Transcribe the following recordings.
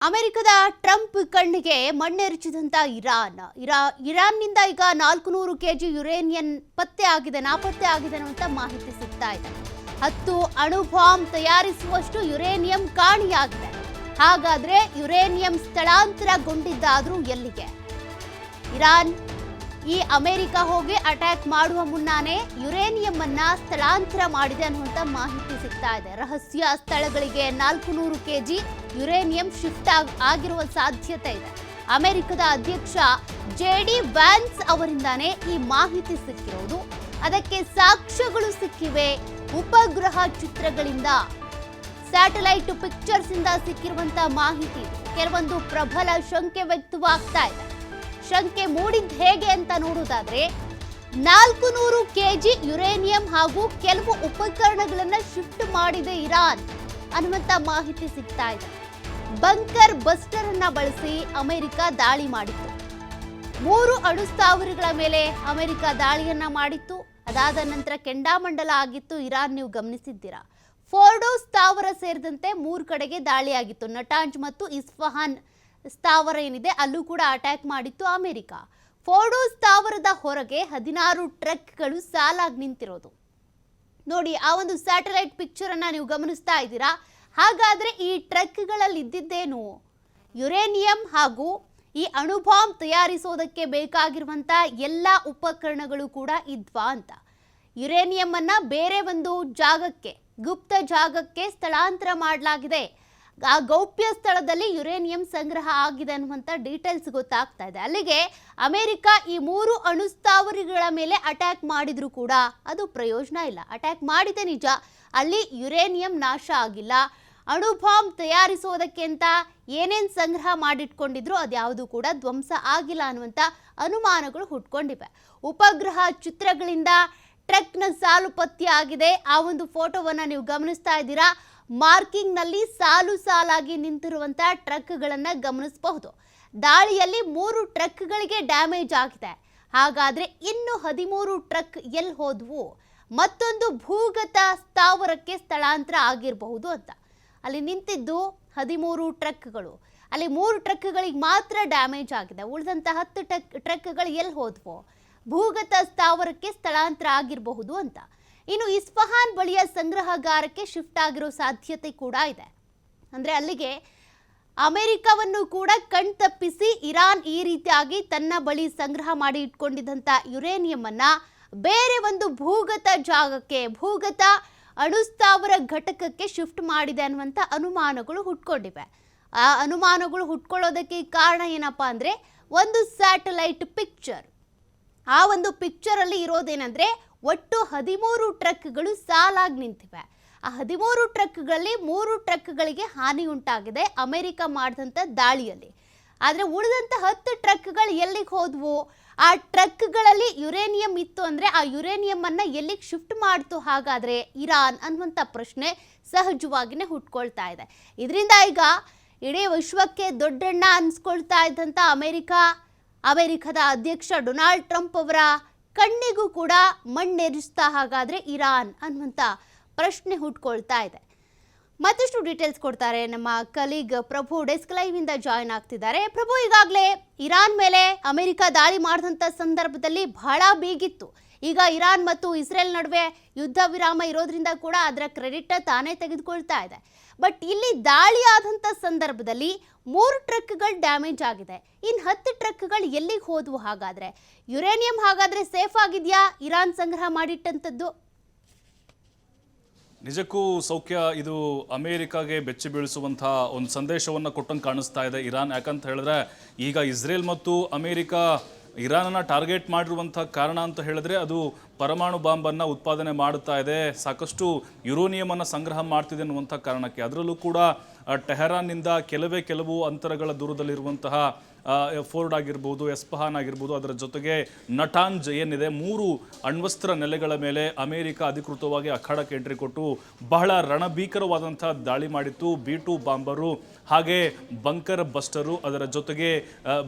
ಅಮೆರಿಕದ ಟ್ರಂಪ್ ಕಣ್ಣಿಗೆ ಮಣ್ಣೆರಚಿದಂತ ಇರಾನ್ನಿಂದ ಈಗ 400 ಕೆಜಿ ಯುರೇನಿಯಂ ನಾಪತ್ತೆ ಆಗಿದೆ ಅನ್ನುವಂತ ಮಾಹಿತಿ ಸಿಗ್ತಾ ಇದೆ. 10 ಅಣು ಬಾಂಬ್ ತಯಾರಿಸುವಷ್ಟು ಯುರೇನಿಯಂ ಕಾಣೆಯಾಗಿದೆ. ಹಾಗಾದ್ರೆ ಯುರೇನಿಯಂ ಸ್ಥಳಾಂತರಗೊಂಡಿದ್ದಾದ್ರೂ ಎಲ್ಲಿಗೆ? ಇರಾನ್ ಈ ಅಮೆರಿಕ ಹೋಗಿ ಅಟ್ಯಾಕ್ ಮಾಡುವ ಮುನ್ನಾನೇ ಯುರೇನಿಯಂ ಅನ್ನ ಸ್ಥಳಾಂತರ ಮಾಡಿದೆ ಅನ್ನುವಂತ ಮಾಹಿತಿ ಸಿಗ್ತಾ ಇದೆ. ರಹಸ್ಯ ಸ್ಥಳಗಳಿಗೆ 400 ಕೆಜಿ ಯುರೇನಿಯಂ ಶಿಫ್ಟ್ ಆಗಿರುವ ಸಾಧ್ಯತೆ ಇದೆ. ಅಮೆರಿಕದ ಅಧ್ಯಕ್ಷ JD ವ್ಯಾನ್ಸ್ ಅವರಿಂದಾನೇ ಈ ಮಾಹಿತಿ ಸಿಕ್ಕಿರೋದು. ಅದಕ್ಕೆ ಸಾಕ್ಷ್ಯಗಳು ಸಿಕ್ಕಿವೆ. ಉಪಗ್ರಹ ಚಿತ್ರಗಳಿಂದ, ಸ್ಯಾಟಲೈಟ್ ಪಿಕ್ಚರ್ಸ್ ಇಂದ ಸಿಕ್ಕಿರುವಂತ ಮಾಹಿತಿ. ಕೆಲವೊಂದು ಪ್ರಬಲ ಶಂಕೆ ವ್ಯಕ್ತವಾಗ್ತಾ ಇದೆ. ಶಂಕೆ ಮೂಡಿದ್ದು ಹೇಗೆ ಅಂತ ನೋಡೋದಾದ್ರೆ, 400 ಕೆಜಿ ಯುರೇನಿಯಂ ಹಾಗೂ ಕೆಲವು ಉಪಕರಣಗಳನ್ನ ಶಿಫ್ಟ್ ಮಾಡಿದೆ ಇರಾನ್ ಅನ್ನುವಂತ ಮಾಹಿತಿ ಸಿಗ್ತಾ ಇದೆ. ಬಂಕರ್ ಬಸ್ಟರ್ ಅನ್ನ ಬಳಸಿ ಅಮೆರಿಕ ದಾಳಿ ಮಾಡಿತ್ತು. 3 ಅಣು ಸ್ಥಾವರಗಳ ಮೇಲೆ ಅಮೆರಿಕ ದಾಳಿಯನ್ನ ಮಾಡಿತ್ತು. ಅದಾದ ನಂತರ ಕೆಂಡಾಮಂಡಲ ಆಗಿತ್ತು ಇರಾನ್. ನೀವು ಗಮನಿಸಿದ್ದೀರಾ, ಫೋರ್ಡೋ ಸ್ಥಾವರ ಸೇರಿದಂತೆ 3 ಕಡೆಗೆ ದಾಳಿಯಾಗಿತ್ತು. ನಟಾಂಜ್ ಮತ್ತು ಇಸ್ಫಹಾನ್ ಸ್ಥಾವರ ಏನಿದೆ ಅಲ್ಲೂ ಕೂಡ ಅಟ್ಯಾಕ್ ಮಾಡಿತ್ತು ಅಮೆರಿಕ. ಫೋರ್ಡೋ ಸ್ಥಾವರದ ಹೊರಗೆ 16 ಟ್ರಕ್ಗಳು ಸಾಲಾಗಿ ನಿಂತಿರೋದು ನೋಡಿ. ಆ ಒಂದು ಸ್ಯಾಟಲೈಟ್ ಪಿಕ್ಚರ್ ಅನ್ನ ನೀವು ಗಮನಿಸ್ತಾ ಇದ್ದೀರಾ. ಹಾಗಾದ್ರೆ ಈ ಟ್ರಕ್ಗಳಲ್ಲಿ ಇದ್ದಿದ್ದೇನು? ಯುರೇನಿಯಂ ಹಾಗೂ ಈ ಅಣು ಬಾಂಬ್ ತಯಾರಿಸೋದಕ್ಕೆ ಬೇಕಾಗಿರುವಂತ ಎಲ್ಲ ಉಪಕರಣಗಳು ಕೂಡ ಇದ್ವಾ ಅಂತ. ಯುರೇನಿಯಂ ಅನ್ನ ಬೇರೆ ಒಂದು ಜಾಗಕ್ಕೆ, ಗುಪ್ತ ಜಾಗಕ್ಕೆ ಸ್ಥಳಾಂತರ ಮಾಡಲಾಗಿದೆ. ಆ ಗೌಪ್ಯ ಸ್ಥಳದಲ್ಲಿ ಯುರೇನಿಯಂ ಸಂಗ್ರಹ ಆಗಿದೆ ಅನ್ನುವಂಥ ಡೀಟೇಲ್ಸ್ ಗೊತ್ತಾಗ್ತಾ ಇದೆ. ಅಲ್ಲಿಗೆ ಅಮೆರಿಕ ಈ 3 ಅಣು ಸ್ಥಾವರಗಳ ಮೇಲೆ ಅಟ್ಯಾಕ್ ಮಾಡಿದ್ರು ಕೂಡ ಅದು ಪ್ರಯೋಜನ ಇಲ್ಲ. ಅಟ್ಯಾಕ್ ಮಾಡಿದೆ ನಿಜ, ಅಲ್ಲಿ ಯುರೇನಿಯಂ ನಾಶ ಆಗಿಲ್ಲ. ಅಣು ಬಾಂಬ್ ತಯಾರಿಸೋದಕ್ಕೆ ಅಂತ ಏನೇನು ಸಂಗ್ರಹ ಮಾಡಿಟ್ಕೊಂಡಿದ್ರು ಅದ್ಯಾವುದು ಕೂಡ ಧ್ವಂಸ ಆಗಿಲ್ಲ ಅನ್ನುವಂಥ ಅನುಮಾನಗಳು ಹುಟ್ಕೊಂಡಿವೆ. ಉಪಗ್ರಹ ಚಿತ್ರಗಳಿಂದ ಟ್ರಕ್ನ ಸಾಲು ಪತ್ತೆ ಆಗಿದೆ. ಆ ಒಂದು ಫೋಟೋವನ್ನು ನೀವು ಗಮನಿಸ್ತಾ ಇದ್ದೀರಾ. ಮಾರ್ಕಿಂಗ್ ನಲ್ಲಿ ಸಾಲು ಸಾಲಾಗಿ ನಿಂತಿರುವಂತ ಟ್ರಕ್ಗಳನ್ನು ಗಮನಿಸಬಹುದು. ದಾಳಿಯಲ್ಲಿ 3 ಟ್ರಕ್ಗಳಿಗೆ ಡ್ಯಾಮೇಜ್ ಆಗಿದೆ. ಹಾಗಾದ್ರೆ ಇನ್ನು 13 ಟ್ರಕ್ ಎಲ್ಲಿ ಹೋದ್ವು? ಮತ್ತೊಂದು ಭೂಗತ ಸ್ಥಾವರಕ್ಕೆ ಸ್ಥಳಾಂತರ ಆಗಿರಬಹುದು ಅಂತ. ಅಲ್ಲಿ ನಿಂತಿದ್ದು 13 ಟ್ರಕ್ಗಳು. ಅಲ್ಲಿ 3 ಟ್ರಕ್ಗಳಿಗೆ ಮಾತ್ರ ಡ್ಯಾಮೇಜ್ ಆಗಿದೆ. ಉಳಿದಂತ 10 ಟ್ರಕ್ಗಳು ಎಲ್ಲಿ ಹೋದ್ವು? ಭೂಗತ ಸ್ಥಾವರಕ್ಕೆ ಸ್ಥಳಾಂತರ ಆಗಿರಬಹುದು ಅಂತ. ಇನ್ನು ಇಸ್ಫಹಾನ್ ಬಳಿಯ ಸಂಗ್ರಹಗಾರಕ್ಕೆ ಶಿಫ್ಟ್ ಆಗಿರೋ ಸಾಧ್ಯತೆ ಕೂಡ ಇದೆ. ಅಂದ್ರೆ ಅಲ್ಲಿಗೆ ಅಮೆರಿಕವನ್ನು ಕೂಡ ಕಣ್ತಪ್ಪಿಸಿ ಇರಾನ್ ಈ ರೀತಿಯಾಗಿ ತನ್ನ ಬಳಿ ಸಂಗ್ರಹ ಮಾಡಿ ಇಟ್ಕೊಂಡಿದ್ದಂಥ ಯುರೇನಿಯಂ ಅನ್ನ ಬೇರೆ ಒಂದು ಭೂಗತ ಜಾಗಕ್ಕೆ, ಭೂಗತ ಅಣುಸ್ಥಾವರ ಘಟಕಕ್ಕೆ ಶಿಫ್ಟ್ ಮಾಡಿದೆ ಅನ್ನುವಂಥ ಅನುಮಾನಗಳು ಹುಟ್ಕೊಂಡಿವೆ. ಆ ಅನುಮಾನಗಳು ಹುಟ್ಕೊಳ್ಳೋದಕ್ಕೆ ಕಾರಣ ಏನಪ್ಪಾ ಅಂದ್ರೆ, ಒಂದು ಸ್ಯಾಟಲೈಟ್ ಪಿಕ್ಚರ್. ಆ ಒಂದು ಪಿಕ್ಚರ್ ಅಲ್ಲಿ ಇರೋದೇನೆಂದ್ರೆ, ಒಟ್ಟು 13 ಟ್ರಕ್ಗಳು ಸಾಲಾಗಿ ನಿಂತಿವೆ. ಆ 13 ಟ್ರಕ್ಗಳಲ್ಲಿ 3 ಟ್ರಕ್ಗಳಿಗೆ ಹಾನಿ ಉಂಟಾಗಿದೆ ಅಮೆರಿಕ ಮಾಡಿದಂಥ ದಾಳಿಯಲ್ಲಿ. ಆದರೆ ಉಳಿದಂಥ 10 ಟ್ರಕ್ಗಳು ಎಲ್ಲಿಗೆ ಹೋದ್ವು? ಆ ಟ್ರಕ್ಗಳಲ್ಲಿ ಯುರೇನಿಯಂ ಇತ್ತು ಅಂದರೆ ಆ ಯುರೇನಿಯಂ ಅನ್ನ ಎಲ್ಲಿಗೆ ಶಿಫ್ಟ್ ಮಾಡ್ತು ಹಾಗಾದರೆ ಇರಾನ್ ಅನ್ನುವಂಥ ಪ್ರಶ್ನೆ ಸಹಜವಾಗಿಯೇ ಹುಟ್ಕೊಳ್ತಾ ಇದೆ. ಇದರಿಂದ ಈಗ ಇಡೀ ವಿಶ್ವಕ್ಕೆ ದೊಡ್ಡಣ್ಣ ಅನ್ಸ್ಕೊಳ್ತಾ ಇದ್ದಂಥ ಅಮೆರಿಕದ ಅಧ್ಯಕ್ಷ ಡೊನಾಲ್ಡ್ ಟ್ರಂಪ್ ಅವರ ಕಣ್ಣಿಗೂ ಕೂಡ ಮಣ್ಣೆರಿಸ್ತಾ ಹಾಗಾದ್ರೆ ಇರಾನ್ ಅನ್ನುವಂಥ ಪ್ರಶ್ನೆ ಹುಟ್ಕೊಳ್ತಾ ಇದೆ. ಮತ್ತಷ್ಟು ಡೀಟೇಲ್ಸ್ ಕೊಡ್ತಾರೆ ನಮ್ಮ ಕಲೀಗ್ ಪ್ರಭು. ಡೆಸ್ಕ್ ಲೈವ್ ಇಂದ ಜಾಯಿನ್ ಆಗ್ತಿದ್ದಾರೆ. ಪ್ರಭು, ಈಗಾಗಲೇ ಇರಾನ್ ಮೇಲೆ ಅಮೆರಿಕ ದಾಳಿ ಮಾಡಿದಂಥ ಸಂದರ್ಭದಲ್ಲಿ ಬಹಳ ಬೀಗಿತ್ತು. ಈಗ ಇರಾನ್ ಮತ್ತು ಇಸ್ರೇಲ್ ನಡುವೆ ಯುದ್ಧ ವಿರಾಮ ಇರೋದ್ರಿಂದ ಕೂಡ ಅದರ ಕ್ರೆಡಿಟ್ ತಾನೇ ತೆಗೆದುಕೊಳ್ತಾ ಇದೆ. ಬಟ್ ಇಲ್ಲಿ ದಾಳಿ ಆದಂಥ ಸಂದರ್ಭದಲ್ಲಿ 3 ಟ್ರಕ್ಗಳು ಡ್ಯಾಮೇಜ್ ಆಗಿದೆ. ಇನ್ನು 10 ಟ್ರಕ್ಗಳು ಎಲ್ಲಿಗೆ ಹೋದ್ವು ಹಾಗಾದ್ರೆ? ಯುರೇನಿಯಂ ಹಾಗಾದ್ರೆ ಸೇಫ್ ಆಗಿದೆಯಾ ಇರಾನ್ ಸಂಗ್ರಹ ಮಾಡಿಟ್ಟಂಥದ್ದು? ನಿಜಕ್ಕೂ ಸೌಖ್ಯ, ಇದು ಅಮೇರಿಕಾಗೆ ಬೆಚ್ಚಿ ಬೀಳಿಸುವಂತಹ ಒಂದು ಸಂದೇಶವನ್ನು ಕೊಟ್ಟಂಗೆ ಕಾಣಿಸ್ತಾ ಇದೆ ಇರಾನ್. ಯಾಕಂತ ಹೇಳಿದ್ರೆ ಈಗ ಇಸ್ರೇಲ್ ಮತ್ತು ಅಮೇರಿಕ ಇರಾನನ್ನು ಟಾರ್ಗೆಟ್ ಮಾಡಿರುವಂಥ ಕಾರಣ ಅಂತ ಹೇಳಿದ್ರೆ ಅದು ಪರಮಾಣು ಬಾಂಬನ್ನು ಉತ್ಪಾದನೆ ಮಾಡುತ್ತಾ ಇದೆ, ಸಾಕಷ್ಟು ಯುರೇನಿಯಮನ್ನು ಸಂಗ್ರಹ ಮಾಡ್ತಿದೆ ಅನ್ನುವಂಥ ಕಾರಣಕ್ಕೆ. ಅದರಲ್ಲೂ ಕೂಡ ಟೆಹರಾನ್ನಿಂದ ಕೆಲವು ಅಂತರಗಳ ದೂರದಲ್ಲಿರುವಂತಹ ಫೋರ್ಡ್ ಆಗಿರ್ಬೋದು, ಎಸ್ಫಹಾನ್ ಆಗಿರ್ಬೋದು, ಅದರ ಜೊತೆಗೆ ನಟಾಂಜ್ ಏನಿದೆ, 3 ಅಣ್ವಸ್ತ್ರ ನೆಲೆಗಳ ಮೇಲೆ ಅಮೆರಿಕ ಅಧಿಕೃತವಾಗಿ ಅಖಾಡಕ್ಕೆ ಎಂಟ್ರಿ ಕೊಟ್ಟು ಬಹಳ ರಣಭೀಕರವಾದಂಥ ದಾಳಿ ಮಾಡಿತ್ತು. B2 ಬಾಂಬರು, ಹಾಗೆ ಬಂಕರ್ ಬಸ್ಟರು, ಅದರ ಜೊತೆಗೆ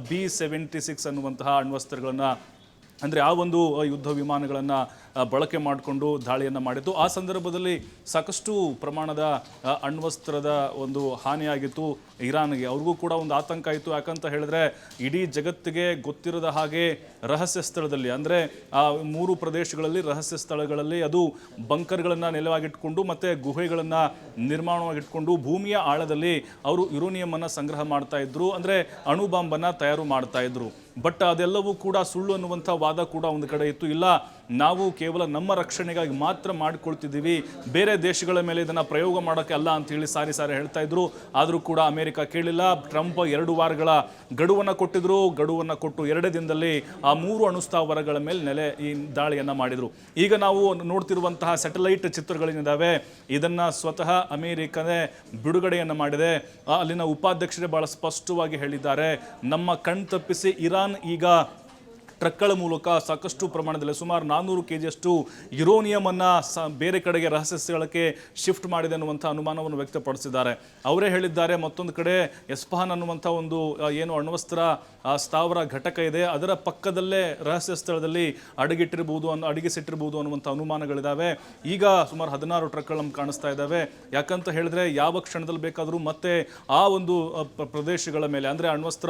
B-76 ಅನ್ನುವಂತಹ ಅಣ್ವಸ್ತ್ರಗಳನ್ನು, ಅಂದರೆ ಆ ಒಂದು ಯುದ್ಧ ವಿಮಾನಗಳನ್ನು ಬಳಕೆ ಮಾಡಿಕೊಂಡು ದಾಳಿಯನ್ನು ಮಾಡಿತ್ತು. ಆ ಸಂದರ್ಭದಲ್ಲಿ ಸಾಕಷ್ಟು ಪ್ರಮಾಣದ ಅಣ್ವಸ್ತ್ರದ ಒಂದು ಹಾನಿಯಾಗಿತ್ತು ಇರಾನ್ಗೆ. ಅವ್ರಿಗೂ ಕೂಡ ಒಂದು ಆತಂಕ ಇತ್ತು. ಯಾಕಂತ ಹೇಳಿದ್ರೆ ಇಡೀ ಜಗತ್ತಿಗೆ ಗೊತ್ತಿರದ ಹಾಗೆ ರಹಸ್ಯ ಸ್ಥಳದಲ್ಲಿ, ಅಂದರೆ ಆ 3 ಪ್ರದೇಶಗಳಲ್ಲಿ ರಹಸ್ಯ ಸ್ಥಳಗಳಲ್ಲಿ ಅದು ಬಂಕರ್ಗಳನ್ನು ನೆಲವಾಗಿಟ್ಕೊಂಡು ಮತ್ತೆ ಗುಹೆಗಳನ್ನು ನಿರ್ಮಾಣವಾಗಿಟ್ಕೊಂಡು ಭೂಮಿಯ ಆಳದಲ್ಲಿ ಅವರು ಯುರೇನಿಯಂ ಅನ್ನು ಸಂಗ್ರಹ ಮಾಡ್ತಾ ಇದ್ರು, ಅಂದರೆ ಅಣು ಬಾಂಬನ್ನು ತಯಾರು ಮಾಡ್ತಾ ಇದ್ರು. ಬಟ್ ಅದೆಲ್ಲವೂ ಕೂಡ ಸುಳ್ಳು ಅನ್ನುವಂಥ ವಾದ ಕೂಡ ಒಂದು ಕಡೆ ಇತ್ತು. ಇಲ್ಲ, ನಾವು ಕೇವಲ ನಮ್ಮ ರಕ್ಷಣೆಗಾಗಿ ಮಾತ್ರ ಮಾಡಿಕೊಳ್ತಿದ್ದೀವಿ, ಬೇರೆ ದೇಶಗಳ ಮೇಲೆ ಇದನ್ನು ಪ್ರಯೋಗ ಮಾಡೋಕ್ಕೆ ಅಲ್ಲ ಅಂತೇಳಿ ಸಾರಿ ಹೇಳ್ತಾ ಇದ್ರು. ಆದರೂ ಕೂಡ ಅಮೆರಿಕ ಕೇಳಿಲ್ಲ. ಟ್ರಂಪ್ 2 ವಾರಗಳ ಗಡುವನ್ನು ಕೊಟ್ಟಿದ್ರು. ಗಡುವನ್ನು ಕೊಟ್ಟು 2 ದಿನದಲ್ಲಿ ಆ 3 ಅಣುಸ್ಥಾವರಗಳ ಮೇಲೆ ಈ ದಾಳಿಯನ್ನು ಮಾಡಿದರು. ಈಗ ನಾವು ನೋಡ್ತಿರುವಂತಹ ಸ್ಯಾಟಲೈಟ್ ಚಿತ್ರಗಳೇನಿದ್ದಾವೆ ಇದನ್ನು ಸ್ವತಃ ಅಮೆರಿಕನೇ ಬಿಡುಗಡೆಯನ್ನು ಮಾಡಿದೆ. ಅಲ್ಲಿನ ಉಪಾಧ್ಯಕ್ಷರೇ ಬಹಳ ಸ್ಪಷ್ಟವಾಗಿ ಹೇಳಿದ್ದಾರೆ, ನಮ್ಮ ಕಣ್ತಪ್ಪಿಸಿ ಇರಾನ್ ಈಗ ಟ್ರಕ್ಗಳ ಮೂಲಕ ಸಾಕಷ್ಟು ಪ್ರಮಾಣದಲ್ಲಿ ಸುಮಾರು 400 kgಯಷ್ಟು ಯುರೇನಿಯಮನ್ನು ಬೇರೆ ಕಡೆಗೆ ರಹಸ್ಯ ಸ್ಥಳಕ್ಕೆ ಶಿಫ್ಟ್ ಮಾಡಿದೆ ಅನ್ನುವಂಥ ಅನುಮಾನವನ್ನು ವ್ಯಕ್ತಪಡಿಸಿದ್ದಾರೆ. ಅವರೇ ಹೇಳಿದ್ದಾರೆ, ಮತ್ತೊಂದು ಕಡೆ ಎಸ್ಫಹಾನ್ ಅನ್ನುವಂಥ ಒಂದು ಏನು ಅಣ್ವಸ್ತ್ರ ಸ್ಥಾವರ ಘಟಕ ಇದೆ, ಅದರ ಪಕ್ಕದಲ್ಲೇ ರಹಸ್ಯ ಸ್ಥಳದಲ್ಲಿ ಅಡಗಿಸಿಟ್ಟಿರ್ಬೋದು ಅನ್ನುವಂಥ ಅನುಮಾನಗಳಿದ್ದಾವೆ. ಈಗ ಸುಮಾರು 16 ಟ್ರಕ್ಗಳು ನಮ್ಗೆ ಕಾಣಿಸ್ತಾ ಇದ್ದಾವೆ. ಯಾಕಂತ ಹೇಳಿದ್ರೆ ಯಾವ ಕ್ಷಣದಲ್ಲಿ ಬೇಕಾದರೂ ಮತ್ತೆ ಆ ಒಂದು ಪ್ರದೇಶಗಳ ಮೇಲೆ, ಅಂದರೆ ಅಣ್ವಸ್ತ್ರ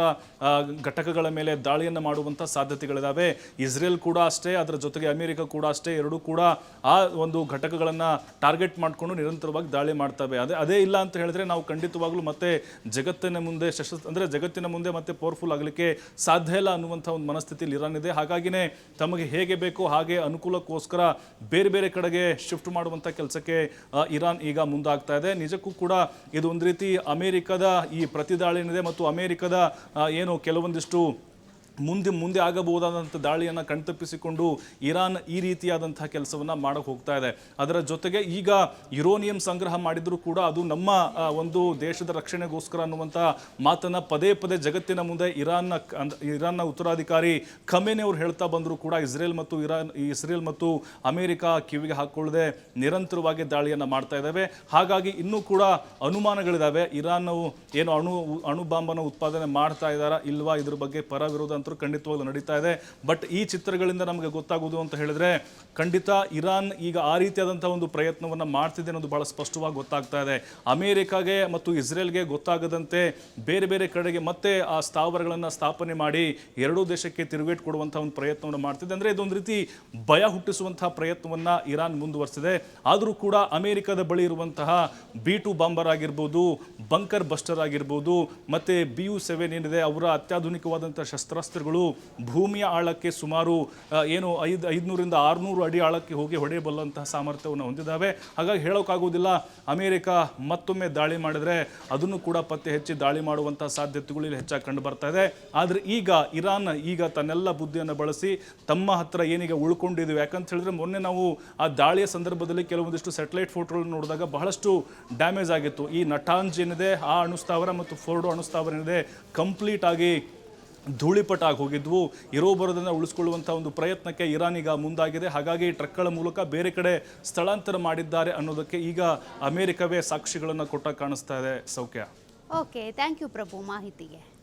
ಘಟಕಗಳ ಮೇಲೆ ದಾಳಿಯನ್ನು ಮಾಡುವಂಥ ಸಾಧ್ಯತೆಗಳಿದ್ದಾವೆ. ಇಸ್ರೇಲ್ ಕೂಡ ಅಷ್ಟೇ, ಅದರ ಜೊತೆಗೆ ಅಮೆರಿಕ ಕೂಡ ಅಷ್ಟೇ, ಎರಡೂ ಕೂಡ ಆ ಒಂದು ಘಟಕಗಳನ್ನು ಟಾರ್ಗೆಟ್ ಮಾಡಿಕೊಂಡು ನಿರಂತರವಾಗಿ ದಾಳಿ ಮಾಡ್ತವೆ. ಅದೇ ಇಲ್ಲ ಅಂತ ಹೇಳಿದ್ರೆ ನಾವು ಖಂಡಿತವಾಗ್ಲೂ ಮತ್ತೆ ಜಗತ್ತಿನ ಮುಂದೆ ಮತ್ತೆ ಪವರ್ಫುಲ್ ಆಗಲಿಕ್ಕೆ ಸಾಧ್ಯ ಇಲ್ಲ ಅನ್ನುವಂಥ ಒಂದು ಮನಸ್ಥಿತಿಯಲ್ಲಿ ಇರಾನ್ ಇದೆ. ಹಾಗಾಗಿನೇ ತಮಗೆ ಹೇಗೆ ಬೇಕೋ ಹಾಗೆ ಅನುಕೂಲಕ್ಕೋಸ್ಕರ ಬೇರೆ ಕಡೆಗೆ ಶಿಫ್ಟ್ ಮಾಡುವಂಥ ಕೆಲಸಕ್ಕೆ ಇರಾನ್ ಈಗ ಮುಂದಾಗ್ತಾ ಇದೆ. ನಿಜಕ್ಕೂ ಕೂಡ ಇದು ಒಂದು ರೀತಿ ಅಮೆರಿಕದ ಈ ಪ್ರತಿದಾಳಿ ಏನಿದೆ ಮತ್ತು ಅಮೆರಿಕದ ಏನು ಕೆಲವೊಂದಿಷ್ಟು ಮುಂದೆ ಆಗಬಹುದಾದಂಥ ದಾಳಿಯನ್ನು ಕಣ್ತಪ್ಪಿಸಿಕೊಂಡು ಇರಾನ್ ಈ ರೀತಿಯಾದಂತಹ ಕೆಲಸವನ್ನು ಮಾಡಕ್ಕೆ ಹೋಗ್ತಾ ಇದೆ. ಅದರ ಜೊತೆಗೆ ಈಗ ಯುರೇನಿಯಂ ಸಂಗ್ರಹ ಮಾಡಿದರೂ ಕೂಡ ಅದು ನಮ್ಮ ಒಂದು ದೇಶದ ರಕ್ಷಣೆಗೋಸ್ಕರ ಅನ್ನುವಂಥ ಮಾತನ್ನು ಪದೇ ಜಗತ್ತಿನ ಮುಂದೆ ಇರಾನ್ನ ಉತ್ತರಾಧಿಕಾರಿ ಖಮೇನಿ ಅವರು ಹೇಳ್ತಾ ಬಂದರೂ ಕೂಡ ಇಸ್ರೇಲ್ ಮತ್ತು ಅಮೆರಿಕ ಕಿವಿಗೆ ಹಾಕೊಳ್ಳದೆ ನಿರಂತರವಾಗಿ ದಾಳಿಯನ್ನು ಮಾಡ್ತಾ ಇದ್ದಾವೆ. ಹಾಗಾಗಿ ಇನ್ನೂ ಕೂಡ ಅನುಮಾನಗಳಿದ್ದಾವೆ, ಇರಾನ್ ಏನು ಅಣು ಬಾಂಬನ್ನು ಉತ್ಪಾದನೆ ಮಾಡ್ತಾ ಇದ್ದಾರಾ ಇಲ್ವಾ, ಇದ್ರ ಬಗ್ಗೆ ಪರ ವಿರೋಧ ಅಂತೂ ಖಂಡಿತವಾಗ್ಲೂ ನಡೀತಾ ಇದೆ. ಬಟ್ ಈ ಚಿತ್ರಗಳಿಂದ ನಮಗೆ ಗೊತ್ತಾಗೋದು ಅಂತ ಹೇಳಿದ್ರೆ ಖಂಡಿತ ಇರಾನ್ ಈಗ ಆ ರೀತಿಯಾದಂತಹ ಒಂದು ಪ್ರಯತ್ನವನ್ನು ಮಾಡ್ತಿದೆ ಅನ್ನೋದು ಬಹಳ ಸ್ಪಷ್ಟವಾಗಿ ಗೊತ್ತಾಗ್ತಾ ಇದೆ. ಅಮೆರಿಕಾಗೆ ಮತ್ತು ಇಸ್ರೇಲ್ಗೆ ಗೊತ್ತಾಗದಂತೆ ಬೇರೆ ಕಡೆಗೆ ಮತ್ತೆ ಆ ಸ್ಥಾವರಗಳನ್ನು ಸ್ಥಾಪನೆ ಮಾಡಿ ಎರಡೂ ದೇಶಕ್ಕೆ ತಿರುಗೇಟು ಕೊಡುವಂತಹ ಒಂದು ಪ್ರಯತ್ನವನ್ನು ಮಾಡ್ತಿದೆ. ಅಂದ್ರೆ ಇದೊಂದು ರೀತಿ ಭಯ ಹುಟ್ಟಿಸುವಂತಹ ಪ್ರಯತ್ನವನ್ನ ಇರಾನ್ ಮುಂದುವರಿಸಿದೆ. ಆದರೂ ಕೂಡ ಅಮೆರಿಕದ ಬಳಿ ಇರುವಂತಹ B2 ಬಾಂಬರ್ ಆಗಿರ್ಬೋದು, ಬಂಕರ್ ಬಸ್ಟರ್ ಆಗಿರ್ಬೋದು, ಮತ್ತೆ BU-7 ಏನಿದೆ ಅವರ ಅತ್ಯಾಧುನಿಕವಾದಂತಹ ಶಸ್ತ್ರಾಸ್ತ್ರಗಳು ಭೂಮಿಯ ಆಳಕ್ಕೆ ಸುಮಾರು 500ರಿಂದ 600 ಅಡಿ ಆಳಕ್ಕೆ ಹೋಗಿ ಹೊಡೆಯಬಲ್ಲಂತಹ ಸಾಮರ್ಥ್ಯವನ್ನು ಹೊಂದಿದ್ದಾವೆ. ಹಾಗಾಗಿ ಹೇಳೋಕ್ಕಾಗೋದಿಲ್ಲ, ಅಮೆರಿಕ ಮತ್ತೊಮ್ಮೆ ದಾಳಿ ಮಾಡಿದ್ರೆ ಅದನ್ನು ಕೂಡ ಪತ್ತೆ ಹಚ್ಚಿ ದಾಳಿ ಮಾಡುವಂತಹ ಸಾಧ್ಯತೆಗಳು ಇಲ್ಲಿ ಹೆಚ್ಚಾಗಿ ಕಂಡು ಬರ್ತಾ ಇದೆ. ಆದರೆ ಈಗ ಇರಾನ್ ತನ್ನೆಲ್ಲ ಬುದ್ಧಿಯನ್ನು ಬಳಸಿ ತಮ್ಮ ಹತ್ರ ಏನೀಗ ಉಳ್ಕೊಂಡಿದ್ದೀವಿ, ಯಾಕಂತ ಹೇಳಿದ್ರೆ ಮೊನ್ನೆ ನಾವು ಆ ದಾಳಿಯ ಸಂದರ್ಭದಲ್ಲಿ ಕೆಲವೊಂದಿಷ್ಟು ಸ್ಯಾಟಲೈಟ್ ಫೋಟೋಗಳನ್ನು ನೋಡಿದಾಗ ಬಹಳಷ್ಟು ಡ್ಯಾಮೇಜ್ ಆಗಿತ್ತು. ಈ ನಟಾಂಜ್ ಏನಿದೆ ಆ ಅಣುಸ್ಥಾವರ ಮತ್ತು ಫೋರ್ಡೋ ಅಣುಸ್ಥಾವರ ಏನಿದೆ ಕಂಪ್ಲೀಟ್ ಆಗಿ ಧೂಳಿಪಟಾಗಿ ಹೋಗಿದ್ವು. ಇರೋ ಬರೋದನ್ನು ಉಳಿಸ್ಕೊಳ್ಳುವಂಥ ಒಂದು ಪ್ರಯತ್ನಕ್ಕೆ ಇರಾನ್ ಈಗ ಮುಂದಾಗಿದೆ. ಹಾಗಾಗಿ ಟ್ರಕ್ಗಳ ಮೂಲಕ ಬೇರೆ ಕಡೆ ಸ್ಥಳಾಂತರ ಮಾಡಿದ್ದಾರೆ ಅನ್ನೋದಕ್ಕೆ ಈಗ ಅಮೆರಿಕವೇ ಸಾಕ್ಷಿಗಳನ್ನು ಕೊಟ್ಟಾಗ ಕಾಣಿಸ್ತಾ ಇದೆ. ಸೌಖ್ಯ. ಓಕೆ, ಥ್ಯಾಂಕ್ ಯು ಪ್ರಭು ಮಾಹಿತಿಗೆ.